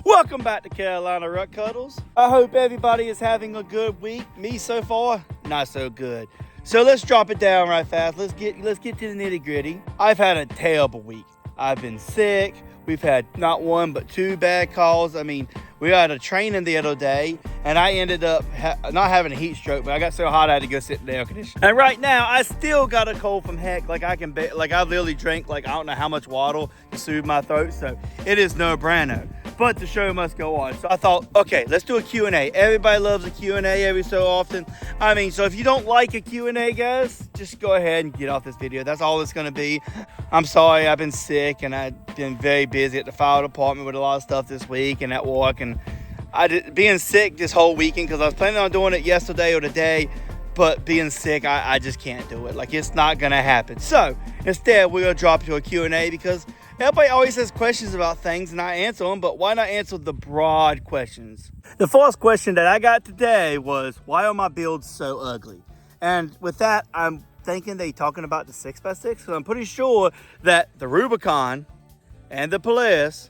Welcome back to Carolina Ruck Cuddles. I hope everybody is having a good week. Me so far, not so good. So let's drop it down right fast. Let's get to the nitty gritty. I've had a terrible week. I've been sick. We've had not one but two bad calls. I mean, we had a training the other day, and I ended up not having a heat stroke, but I got so hot I had to go sit in the air conditioner. And right now, I still got a cold from heck. Like I literally drank I don't know how much water to soothe my throat. So it is no brano. But the show must go on. So I thought, okay, let's do a Q&A. Everybody loves a Q&A every so often. I mean, so if you don't like a Q&A, guys, just go ahead and get off this video. That's all it's going to be. I'm sorry, I've been sick, and I've been very busy at the fire department with a lot of stuff this week and at work. And being sick this whole weekend, because I was planning on doing it yesterday or today, but being sick, I just can't do it. Like, it's not going to happen. So instead, we're going to drop to a Q&A because everybody always has questions about things, and I answer them, but why not answer the broad questions? The first question that I got today was, why are my builds so ugly? And with that, I'm thinking they're talking about the 6x6, because I'm pretty sure that the Rubicon and the Polaris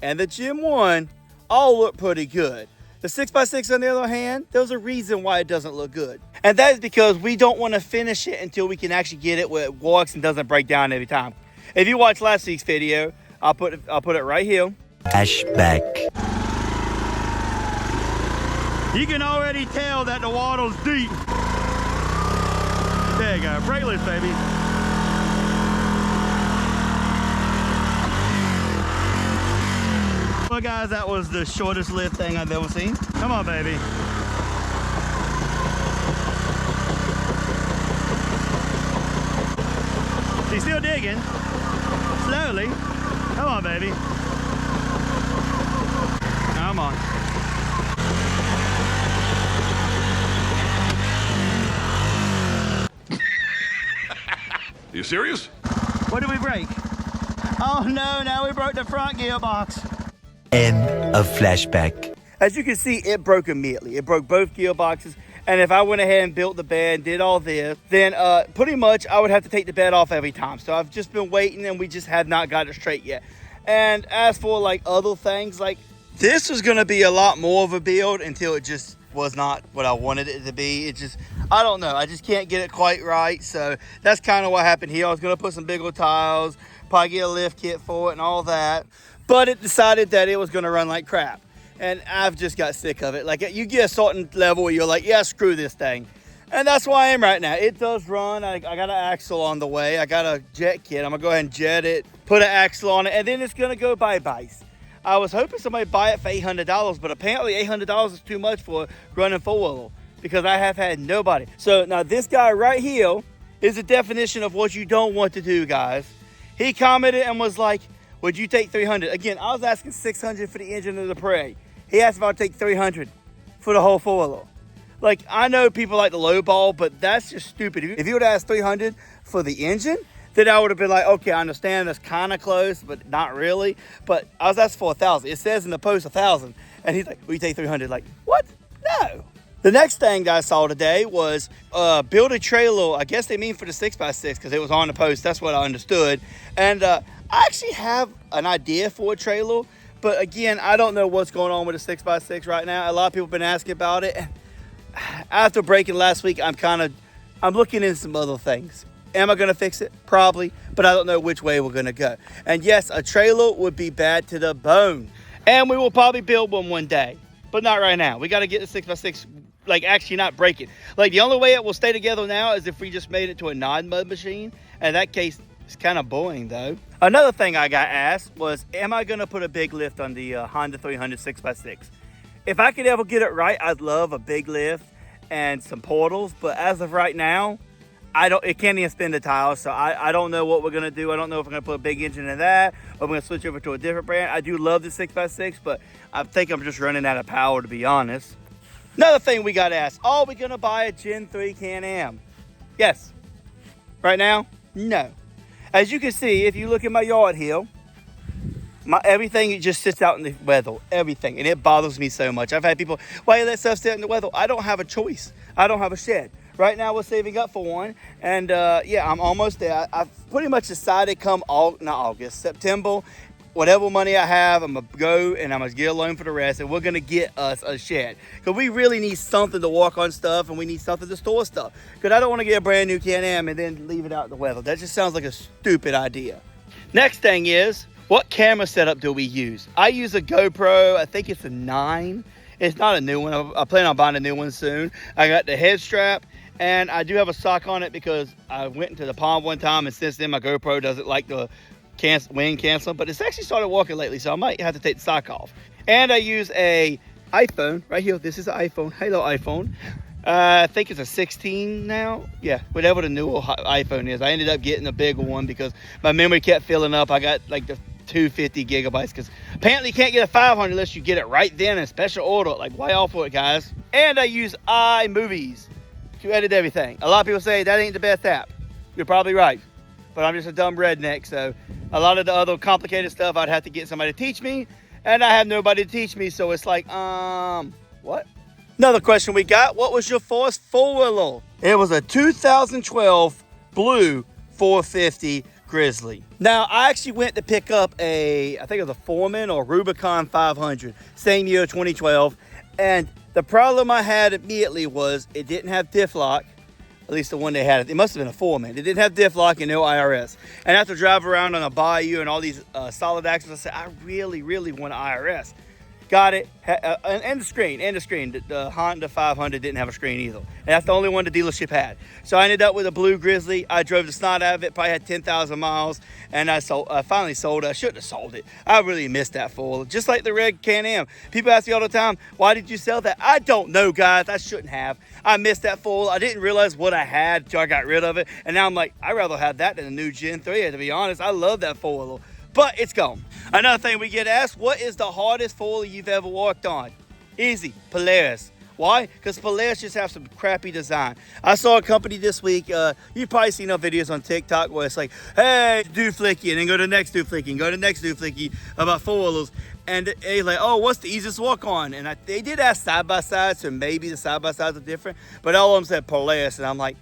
and the Gen 1 all look pretty good. The 6x6, on the other hand, there's a reason why it doesn't look good. And that is because we don't want to finish it until we can actually get it where it works and doesn't break down every time. If you watched last week's video, I'll put it right here. Flashback. You can already tell that the water's deep. There you go, brake lift, baby. Well, guys, that was the shortest lift thing I've ever seen. Come on, baby. She's still digging. Slowly. Come on, baby. Come on. You serious? What did we break? Oh no, now we broke the front gearbox. End of flashback. As you can see, it broke immediately. It broke both gearboxes. And if I went ahead and built the bed and did all this, then pretty much I would have to take the bed off every time. So I've just been waiting, and we just have not got it straight yet. And as for like other things, like this was going to be a lot more of a build until it just was not what I wanted it to be. It just, I don't know. I just can't get it quite right. So that's kind of what happened here. I was going to put some bigger tiles, probably get a lift kit for it and all that. But it decided that it was going to run like crap. And I've just got sick of it. Like, you get a certain level where you're like, yeah, screw this thing. And that's why I am right now. It does run. I got an axle on the way. I got a jet kit. I'm going to go ahead and jet it, put an axle on it, and then it's going to go bye-bye. I was hoping somebody would buy it for $800, but apparently $800 is too much for running four-wheel because I have had nobody. So now this guy right here is a definition of what you don't want to do, guys. He commented and was like, would you take $300? Again, I was asking $600 for the engine of the Prairie. He asked if I would take $300 for the whole four-wheeler. Like, I know people like the low ball, but that's just stupid. If you would have asked $300 for the engine, then I would have been like, okay, I understand that's kind of close, but not really. But I was asking for $1,000. It says in the post $1,000, and he's like, will you take $300? Like, what? No. The next thing that I saw today was build a trailer. I guess they mean for the 6x6 because it was on the post. That's what I understood. And I actually have an idea for a trailer. But again, I don't know what's going on with the 6x6 right now. A lot of people have been asking about it. After breaking last week, I'm looking into some other things. Am I going to fix it? Probably. But I don't know which way we're going to go. And yes, a trailer would be bad to the bone. And we will probably build one day. But not right now. We got to get the 6x6, like, actually not break it. Like, the only way it will stay together now is if we just made it to a non-mud machine. In that case, it's kind of boring, though. Another thing I got asked was, am I going to put a big lift on the Honda 300 6x6? If I could ever get it right, I'd love a big lift and some portals. But as of right now, it can't even spin the tires. So I don't know what we're going to do. I don't know if we're going to put a big engine in that or we're going to switch over to a different brand. I do love the 6x6, but I think I'm just running out of power, to be honest. Another thing we got asked, are we going to buy a Gen 3 Can-Am? Yes. Right now, no. As you can see, if you look at my yard here, everything just sits out in the weather, everything, and it bothers me so much. I've had people, why you let stuff sit in the weather? I don't have a choice. I don't have a shed. Right now, we're saving up for one, and yeah, I'm almost there. I've pretty much decided come September, whatever money I have, I'm going to go and I'm going to get a loan for the rest, and we're going to get us a shed. Because we really need something to walk on stuff, and we need something to store stuff. Because I don't want to get a brand new Can-Am and then leave it out in the weather. That just sounds like a stupid idea. Next thing is, what camera setup do we use? I use a GoPro, I think it's a 9. It's not a new one. I plan on buying a new one soon. I got the head strap, and I do have a sock on it because I went into the pond one time, and since then my GoPro doesn't like the wind cancel, but it's actually started walking lately, so I might have to take the sock off. And I use a iPhone right here. This is an iPhone. Hello, iPhone. I think it's a 16 now. Yeah, whatever the newer iPhone is. I ended up getting a bigger one because my memory kept filling up. I got like the 250 gigabytes because apparently you can't get a 500 unless you get it right then in special order. Like, way off for it, guys. And I use iMovies to edit everything. A lot of people say that ain't the best app. You're probably right, but I'm just a dumb redneck, so a lot of the other complicated stuff I'd have to get somebody to teach me, and I have nobody to teach me, so it's like, what? Another question we got, what was your first four-wheeler? It was a 2012 blue 450 Grizzly. Now, I actually went to pick up I think it was a Foreman or Rubicon 500, same year, 2012, and the problem I had immediately was it didn't have diff lock. At least the one they had. It must have been a Foreman. It didn't have diff lock and no IRS. And after drive around on a Bayou and all these solid axles, I said, I really, really want an IRS. Got it. And the screen. The Honda 500 didn't have a screen either. And that's the only one the dealership had. So I ended up with a blue Grizzly. I drove the snot out of it. Probably had 10,000 miles. And I finally sold it. I shouldn't have sold it. I really missed that fool. Just like the red Can-Am. People ask me all the time, why did you sell that? I don't know, guys. I shouldn't have. I missed that fool. I didn't realize what I had until I got rid of it. And now I'm like, I'd rather have that than a new Gen 3. To be honest, I love that four-wheeler. But it's gone. Another thing we get asked, what is the hardest four-wheeler you've ever walked on? Easy, Polaris. Why? Because Polaris just have some crappy design. I saw a company this week, you've probably seen our videos on TikTok where it's like, hey, dooflicky, and then go to the next dooflicky, and go to the next dooflicky about four-wheelers. And they're like, oh, what's the easiest walk on? And they did ask side-by-sides, so maybe the side-by-sides are different. But all of them said Polaris, and I'm like,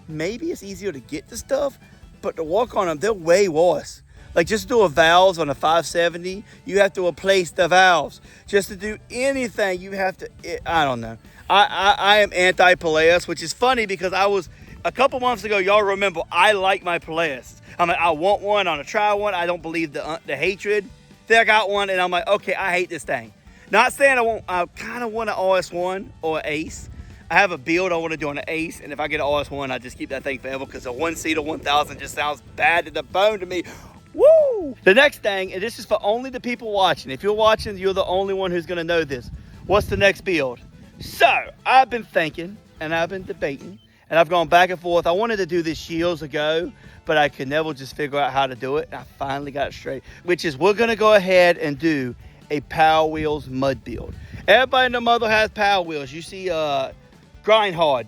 maybe it's easier to get the stuff, but to walk on them, they're way worse. Like, just to do a valves on a 570, you have to replace the valves. Just to do anything, you have to, I don't know. I am anti-Polaris, which is funny because I was, a couple months ago, y'all remember, I like my Polaris. I'm like, I want one, I want to try one. I don't believe the hatred. Then I got one, and I'm like, okay, I hate this thing. Not saying I kind of want an RS1 or an Ace. I have a build I want to do on an Ace, and if I get an RS1, I just keep that thing forever because a one-seater 1000 just sounds bad to the bone to me. Woo! The next thing, and this is for only the people watching. If you're watching, you're the only one who's going to know this. What's the next build? So, I've been thinking, and I've been debating, and I've gone back and forth. I wanted to do this years ago, but I could never just figure out how to do it. And I finally got it straight, which is we're going to go ahead and do a Power Wheels mud build. Everybody in the mother has Power Wheels. You see Grind Hard.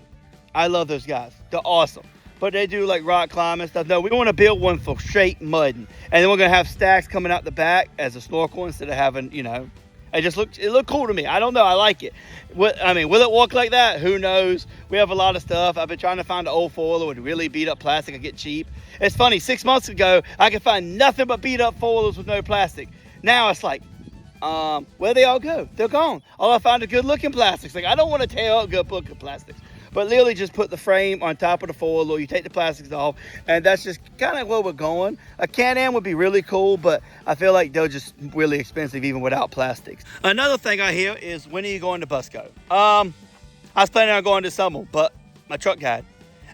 I love those guys. They're awesome. But they do like rock climbing and stuff. No, we want to build one for straight mudding. And then we're going to have stacks coming out the back as a snorkel instead of having, you know, it looked cool to me. I don't know. I like it. Will it walk like that? Who knows? We have a lot of stuff. I've been trying to find an old foiler with really beat up plastic and get cheap. It's funny. 6 months ago, I could find nothing but beat up foilers with no plastic. Now it's like, where they all go? They're gone. All I find are good looking plastics. Like, I don't want to tear up good looking plastics. But literally just put the frame on top of the foiler, you take the plastics off, and that's just kind of where we're going. A Can-Am would be really cool, but I feel like they're just really expensive even without plastics. Another thing I hear is, when are you going to Busco? I was planning on going this summer, but my truck died.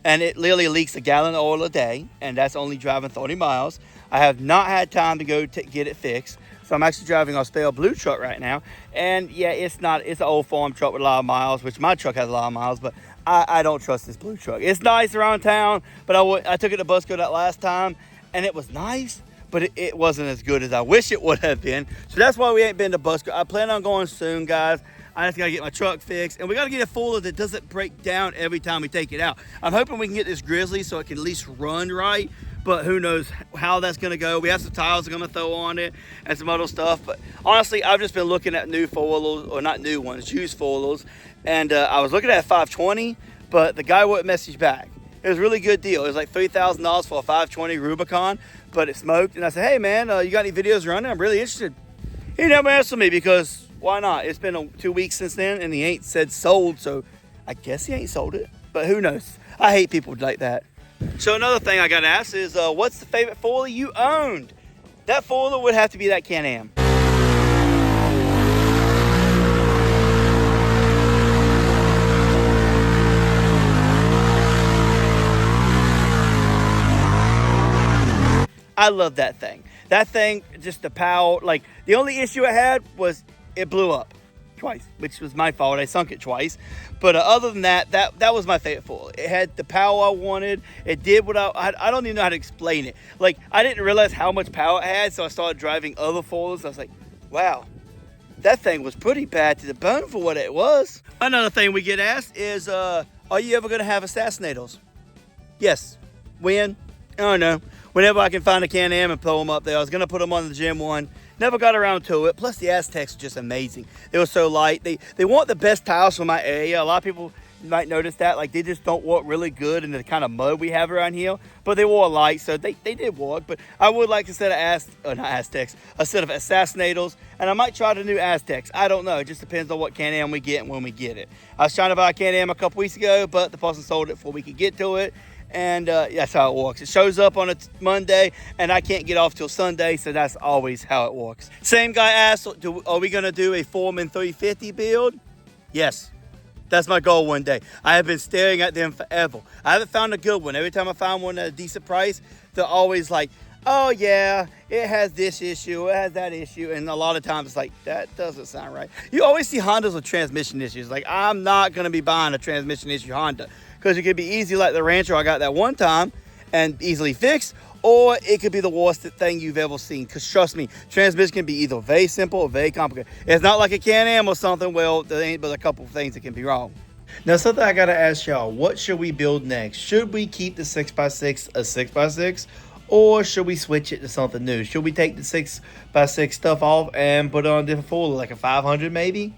And it literally leaks a gallon of oil a day, and that's only driving 30 miles. I have not had time to go get it fixed. So I'm actually driving our spare blue truck right now. And yeah, it's an old farm truck with a lot of miles, which my truck has a lot of miles, but I don't trust this blue truck. It's nice around town, but I took it to Busco that last time, and it was nice, but it wasn't as good as I wish it would have been. So that's why we ain't been to Busco. I plan on going soon, guys. I just got to get my truck fixed, and we got to get a fuller that doesn't break down every time we take it out. I'm hoping we can get this Grizzly so it can at least run right, but who knows how that's going to go. We have some tires we're going to throw on it and some other stuff, but honestly, I've just been looking at new four-wheelers, or not new ones, used four-wheelers, and I was looking at 520, but the guy wouldn't message back. It was a really good deal. It was like $3,000 for a 520 Rubicon, but it smoked. And I said, hey man, you got any videos running? I'm really interested. He never answered me because why not? It's been 2 weeks since then and he ain't said sold. So I guess he ain't sold it, but who knows? I hate people like that. So another thing I got to ask is, what's the favorite foiler you owned? That foiler would have to be that Can-Am. I love that thing. That thing, just the power, like the only issue I had was it blew up twice, which was my fault. I sunk it twice. But other than that, that was my favorite foiler. It had the power I wanted. It did what I don't even know how to explain it. Like, I didn't realize how much power it had, so I started driving other foilers. I was like, wow, that thing was pretty bad to the bone for what it was. Another thing we get asked is, are you ever going to have Assassinators? Yes. When? I don't know. Whenever I can find a Can-Am and throw them up there. I was going to put them on the Gen 1. Never got around to it. Plus, the Aztecs are just amazing. They were so light. They want the best tires for my area. A lot of people might notice that. Like, they just don't work really good in the kind of mud we have around here. But they were light, so they did work. But I would like a set of a set of Assassinators. And I might try the new Aztecs. I don't know. It just depends on what Can-Am we get and when we get it. I was trying to buy a Can-Am a couple weeks ago, but the person sold it before we could get to it. And that's how it works. It shows up on a Monday, and I can't get off till Sunday, so that's always how it works. Same guy asked, are we going to do a Foreman 350 build? Yes. That's my goal one day. I have been staring at them forever. I haven't found a good one. Every time I find one at a decent price, they're always like, oh yeah, it has this issue, it has that issue. And a lot of times it's like, that doesn't sound right. You always see Hondas with transmission issues. Like, I'm not going to be buying a transmission issue Honda. Because it could be easy like the Rancher I got that one time and easily fixed, or it could be the worst thing you've ever seen. Because trust me, transmission can be either very simple or very complicated. It's not like a Can-Am or something. Well, there ain't but a couple of things that can be wrong. Now, something I got to ask y'all, what should we build next? Should we keep the 6x6 a 6x6? Or should we switch it to something new? Should we take the 6x6 stuff off and put it on a different foiler, like a 500 maybe?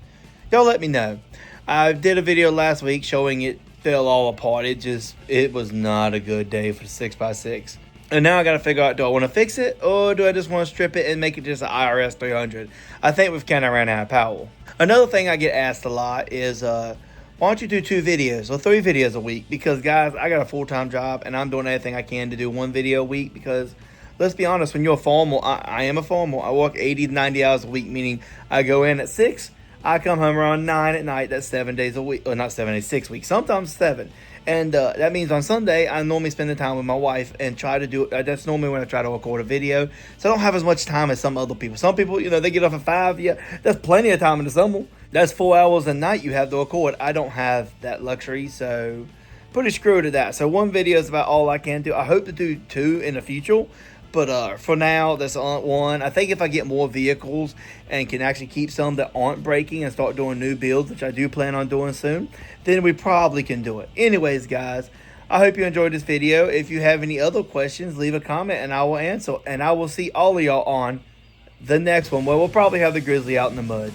Y'all let me know. I did a video last week showing it fell all apart. It was not a good day for the 6x6. And now I got to figure out, do I want to fix it or do I just want to strip it and make it just an IRS 300? I think we've kind of ran out of power. Another thing I get asked a lot is, why don't you do 2 videos or 3 videos a week? Because guys, I got a full-time job and I'm doing everything I can to do 1 video a week because let's be honest, when you're a farmer, I am a farmer. I work 80 to 90 hours a week, meaning I go in at 6, I come home around 9 at night. That's 7 days a week. Or not 7 days, 6 weeks. Sometimes 7. And that means on Sunday, I normally spend the time with my wife and try to do it. That's normally when I try to record a video. So I don't have as much time as some other people. Some people, they get off at 5. Yeah, that's plenty of time in the summer. That's 4 hours a night you have to record. I don't have that luxury, so pretty screwed at that. So 1 video is about all I can do. I hope to do 2 in the future. But for now, that's 1. I think if I get more vehicles and can actually keep some that aren't breaking and start doing new builds, which I do plan on doing soon, then we probably can do it. Anyways, guys, I hope you enjoyed this video. If you have any other questions, leave a comment and I will answer. And I will see all of y'all on the next one where we'll probably have the Grizzly out in the mud.